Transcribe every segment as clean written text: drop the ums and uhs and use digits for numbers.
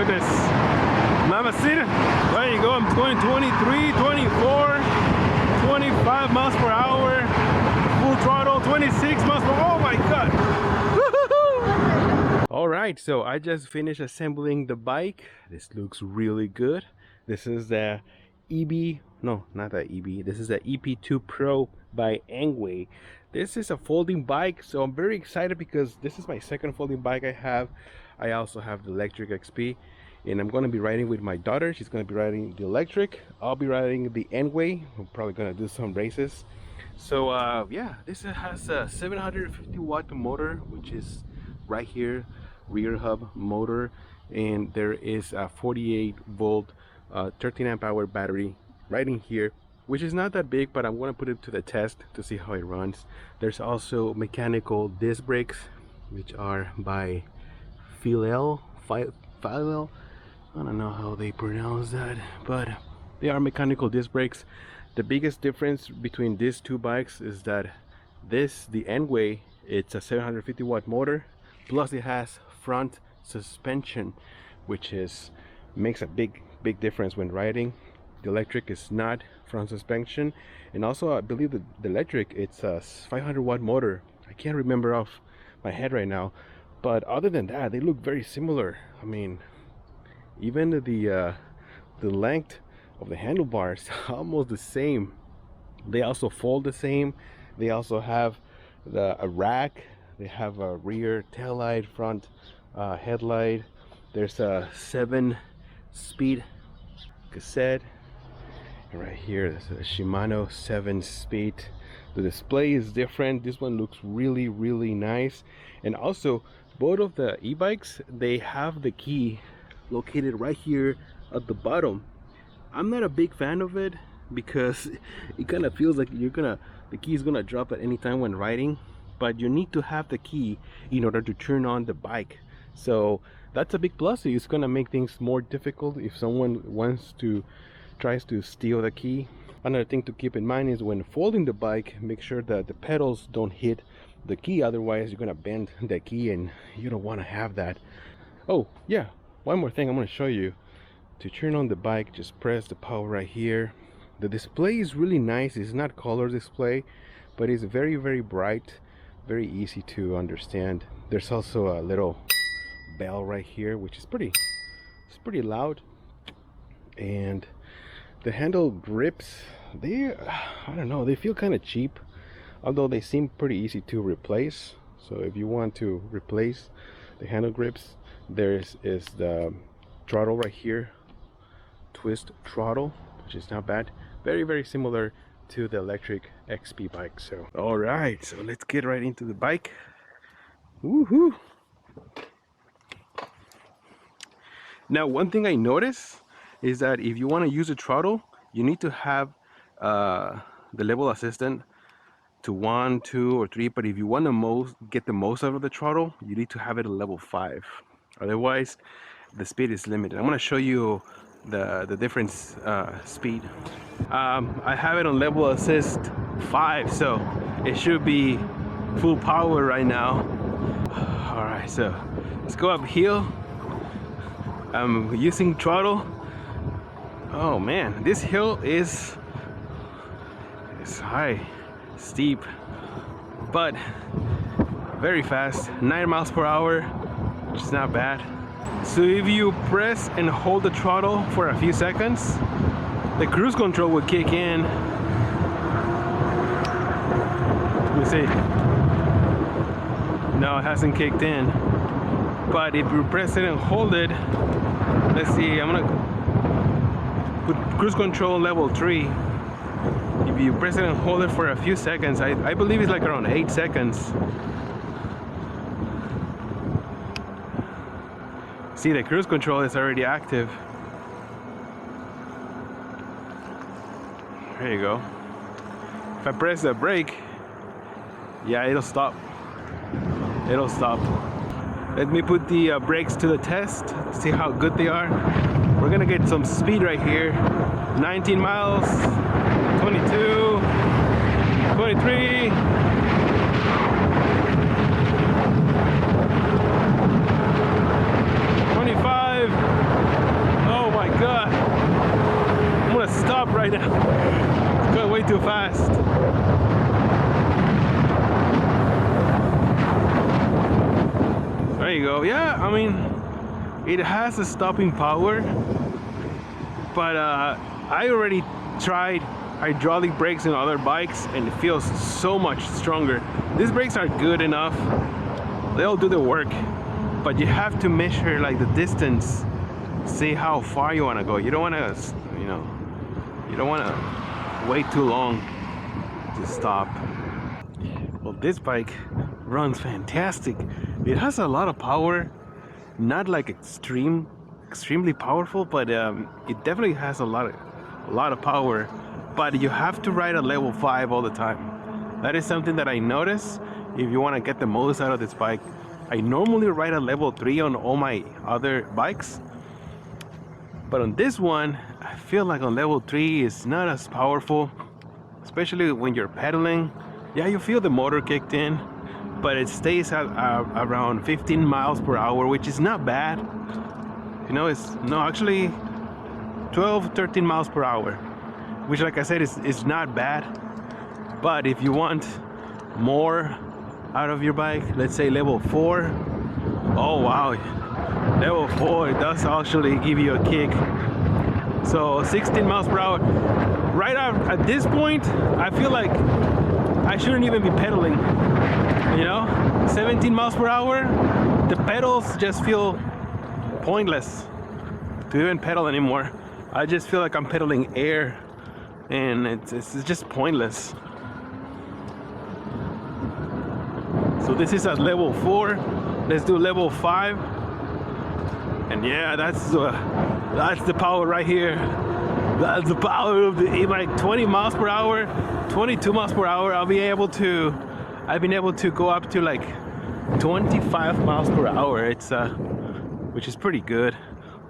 goodness. Mamacita. There you go. I'm going 23, 24, 25 miles per hour. Full throttle, 26 miles per hour. Oh my God. All right, so I just finished assembling the bike. This looks really good. This is the this is the EP2-PRO by Engwe. This is a folding bike, so I'm very excited because this is my second folding bike I have. I also have the electric XP, and I'm going to be riding with my daughter. She's going to be riding the electric. I'll be riding the Engwe. I'm probably going to do some races. So yeah, this has a 750 watt motor, which is right here, rear hub motor, and there is a 48 volt 13 amp hour battery right in here, which is not that big, but I'm going to put it to the test to see how it runs. There's also mechanical disc brakes, which are by Philel. I don't know how they pronounce that, but they are mechanical disc brakes. The biggest difference between these two bikes is that this, the Engwe, it's a 750 watt motor, plus it has front suspension, which makes a big difference when riding. The electric is not front suspension, and also I believe the electric, it's a 500 watt motor. I can't remember off my head right now, but other than that, they look very similar. I mean, even the length of the handlebars almost the same. They also fold the same. They also have a rack. They have a rear tail light, front headlight. There's a 7-speed cassette. And right here, there's a Shimano 7-speed. The display is different. This one looks really nice. And also, both of the e-bikes, they have the key located right here at the bottom. I'm not a big fan of it because it kind of feels like the key is gonna drop at any time when riding, but you need to have the key in order to turn on the bike. So that's a big plus. It's gonna make things more difficult if someone tries to steal the key. Another thing to keep in mind is when folding the bike, make sure that the pedals don't hit the key, otherwise you're gonna bend the key and you don't want to have that. Oh yeah, one more thing I'm going to show you. To turn on the bike, just press the power right here. The display is really nice. It's not color display, but it's very bright, very easy to understand. There's also a little bell right here, which is pretty loud. And the handle grips, I don't know, they feel kind of cheap, although they seem pretty easy to replace. So if you want to replace the handle grips, there is the throttle right here, twist throttle, which is not bad. Very similar to the electric XP bike. So all right, so let's get right into the bike. Woohoo! Now, one thing I noticed is that if you want to use a throttle, you need to have the level assistant to 1, 2, or 3. But if you want to get the most out of the throttle, you need to have it at level 5. Otherwise, the speed is limited. I'm going to show you the different speed. I have it on level assist 5, so it should be full power right now. All right, so let's go uphill. I'm using throttle. Oh man, this hill is high, steep, but very fast. 9 miles per hour, which is not bad. So if you press and hold the throttle for a few seconds, the cruise control will kick in. Let me see. No, it hasn't kicked in. But if you press it and hold it, let's see, I'm gonna put cruise control level 3. If you press it and hold it for a few seconds, I believe it's like around 8 seconds. See, the cruise control is already active. There you go. If I press the brake, yeah, it'll stop. It'll stop. Let me put the brakes to the test, see how good they are. We're gonna get some speed right here. 19 miles, 22, 23. 25. go. Yeah, I mean, it has a stopping power, but I already tried hydraulic brakes in other bikes and it feels so much stronger. These brakes are good enough, they'll do the work, but you have to measure like the distance, see how far you want to go. You don't want to, you know, you don't want to wait too long to stop. Well, this bike runs fantastic. It has a lot of power, not like extremely powerful, but it definitely has a lot of power. But you have to ride at level 5 all the time. That is something that I notice. If you want to get the most out of this bike, I normally ride at level 3 on all my other bikes, but on this one I feel like on level 3 is not as powerful, especially when you're pedaling. Yeah, you feel the motor kicked in, but it stays at around 15 miles per hour, which is not bad. You know, it's actually 12-13 miles per hour, which, like I said, is not bad. But if you want more out of your bike, let's say level 4, oh wow, level 4 does actually give you a kick. So 16 miles per hour. Right at this point, I feel like I shouldn't even be pedaling, you know? 17 miles per hour, the pedals just feel pointless to even pedal anymore. I just feel like I'm pedaling air, and it's just pointless. So this is at level 4. Let's do level 5. And yeah, that's the power right here. That's the power of the e-bike. 20 miles per hour, 22 miles per hour. I've been able to go up to like 25 miles per hour. It's which is pretty good.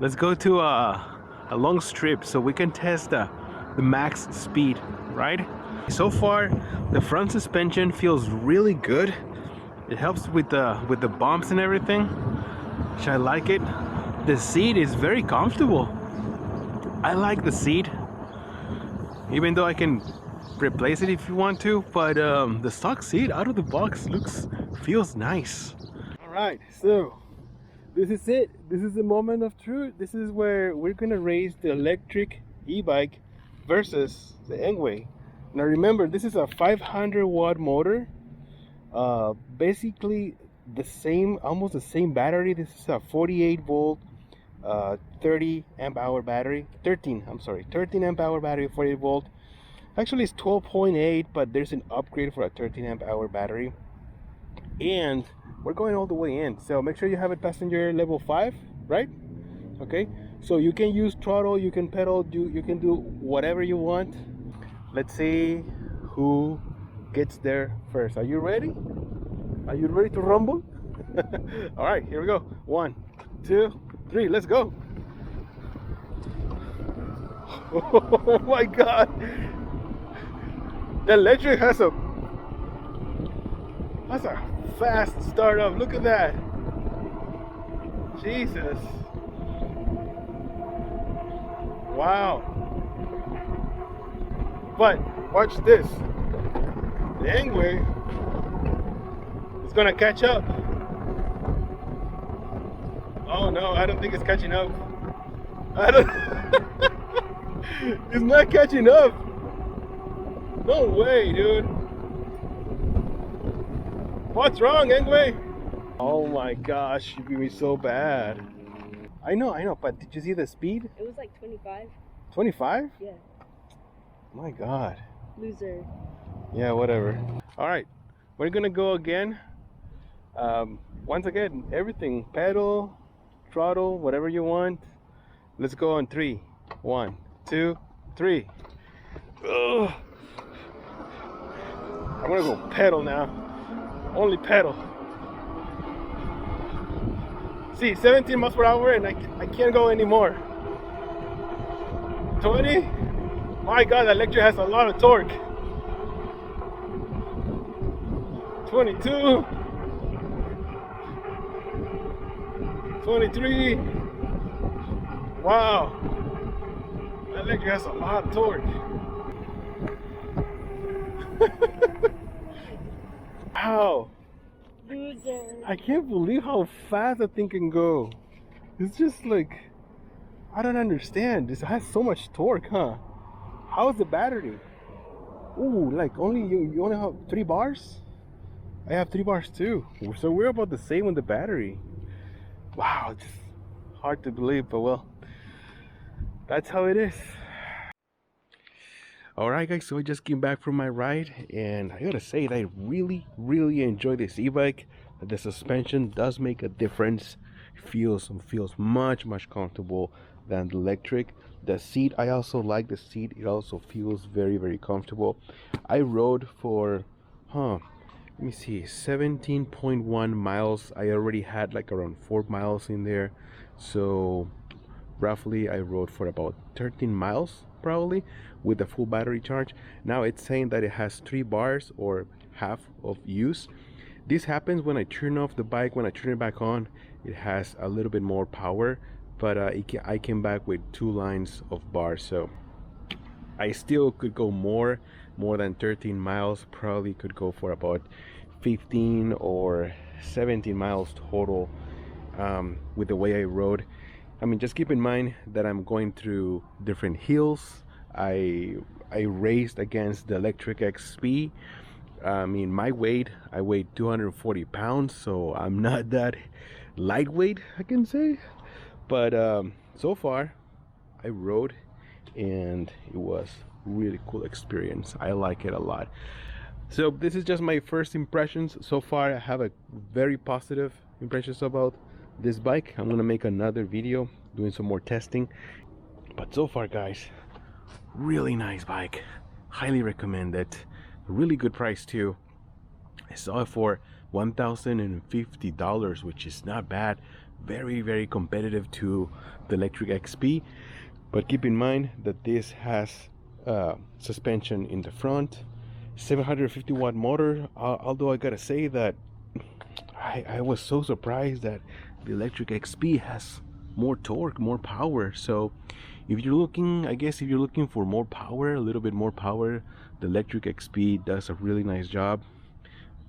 Let's go to a long strip so we can test the max speed, right? So far, the front suspension feels really good. It helps with the bumps and everything, which I like it. The seat is very comfortable. I like the seat, even though I can replace it if you want to, but the stock seat out of the box feels nice. All right, so this is it. This is the moment of truth. This is where we're gonna race the electric e-bike versus the Engwe. Now remember, this is a 500 watt motor. Basically almost the same battery. This is a 48 volt 13 amp hour battery, 13 amp hour battery, 48 volt. Actually it's 12.8, but there's an upgrade for a 13 amp hour battery. And we're going all the way in, so make sure you have it passenger level 5, right? Okay, so you can use throttle, you can pedal, you can do whatever you want. Let's see who gets there first. Are you ready? Are you ready to rumble? All right, here we go. 1, 2, 3, let's go. Oh my god, the electric has a fast startup. Look at that. Jesus, wow. But watch this, the Engwe is gonna catch up. Oh no, I don't think it's catching up. It's not catching up. No way, dude. What's wrong, Engwe? Oh my gosh, you beat me so bad. I know, but did you see the speed? It was like 25. 25? Yeah. My god. Loser. Yeah, whatever. All right, we're gonna go again. Once again, everything, pedal, throttle, whatever you want. Let's go on 3. 1, 2, 3. Ugh. I'm gonna go pedal now. Only pedal. See, 17 miles per hour, and I can't go anymore. 20. My god, the electric has a lot of torque. 22. 23. Wow, that electric has a lot of torque. Ow. Loser. I can't believe how fast that thing can go. It's just like, I don't understand. This has so much torque, huh? How's the battery? Ooh, like you only have 3 bars? I have 3 bars too. So we're about the same with the battery. Wow, just hard to believe, but well, that's how it is. Alright guys, so I just came back from my ride, and I gotta say that I really enjoy this e-bike. The suspension does make a difference. Feels much comfortable than the electric. The seat, I also like the seat. It also feels very comfortable. I rode for let me see, 17.1 miles. I already had like around 4 miles in there, so roughly I rode for about 13 miles probably with the full battery charge. Now it's saying that it has 3 bars or half of use. This happens when I turn off the bike. When I turn it back on, it has a little bit more power, but I came back with 2 lines of bars, so I still could go more than 13 miles. Probably could go for about 15 or 17 miles total with the way I rode. I mean, just keep in mind that I'm going through different hills. I raced against the electric XP. I mean, my weight, I weighed 240 pounds, so I'm not that lightweight, I can say. But so far I rode, and it was really cool experience. I like it a lot. So this is just my first impressions. So far I have a very positive impressions about this bike. I'm gonna make another video doing some more testing, but so far guys, really nice bike. Highly recommend it. Really good price too. I saw it for $1,050, which is not bad. Very competitive to the electric XP, but keep in mind that this has suspension in the front, 750 watt motor. Although I gotta say that I was so surprised that the electric XP has more torque, more power. So if you're looking, I guess if you're looking for more power, a little bit more power, the electric XP does a really nice job.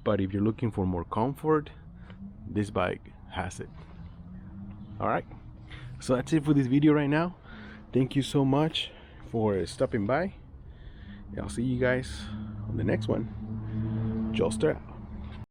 But if you're looking for more comfort, this bike has it. Alright, so that's it for this video right now. Thank you so much for stopping by. I'll see you guys on the next one. Joelster out.